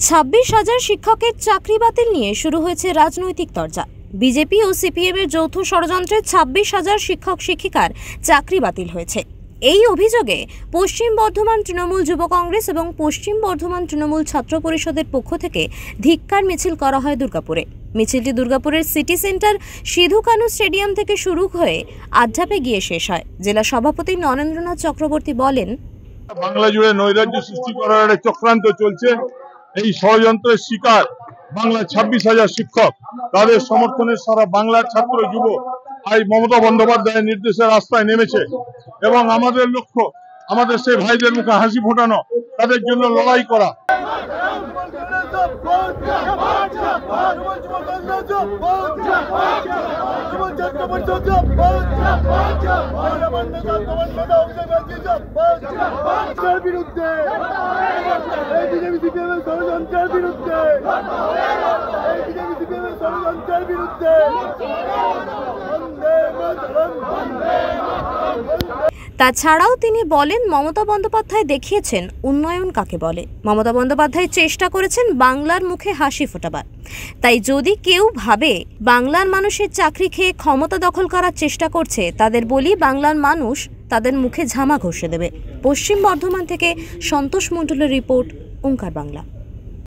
26,000 শিক্ষকের চাকরি বাতিল নিয়ে শুরু হয়েছে রাজনৈতিক তরজা। বিজেপি ও সিপিএম এর যৌথ ষড়যন্ত্রে 26,000 শিক্ষক শিক্ষিকার চাকরি বাতিল হয়েছে। এই অভিযোগে পশ্চিম বর্ধমান তৃণমূল যুব কংগ্রেস এবং পশ্চিম বর্ধমান তৃণমূল ছাত্র পরিষদের পক্ষ থেকে ধিক্কার মিছিল করা হয় দুর্গাপুরে। মিছিলটি দুর্গাপুরের city centre Sidhu Kanu stadium থেকে শুরু হয়ে আড্ডাপে গিয়ে শেষ হয়। জেলা সভাপতি নরেন্দ্রনাথ চক্রবর্তী বলেন, বাংলা জুড়ে নৈরাজ্য সৃষ্টি করার একটা চক্রান্ত চলছে। এই ষড়যন্ত্রের শিকার বাংলা 26,000 শিক্ষক, তাদের সমর্থনে সারা বাংলার ছাত্র যুব আজ মমতা বন্দ্যোপাধ্যায়ের নির্দেশে রাস্তায় নেমেছে এবং আমাদের লক্ষ্য আমাদের সেই ভাইদের মুখে হাসি ফোটানো, তাদের জন্য লড়াই করা। তাছাড়াও তিনি বলেন, মমতা বন্দ্যোপাধ্যায় দেখিয়েছেন উন্নয়ন কাকে বলে। মমতা বন্দ্যোপাধ্যায় চেষ্টা করেছেন বাংলার মুখে হাসি ফোটাবার। তাই যদি কেউ ভাবে বাংলার মানুষের চাকরি খেয়ে ক্ষমতা দখল করার চেষ্টা করছে, তাদের বলি বাংলার মানুষ তাদের মুখে ঝামা ঘষে দেবে। পশ্চিম বর্ধমান থেকে সন্তোষ মণ্ডলের রিপোর্ট, ওঙ্কার বাংলা।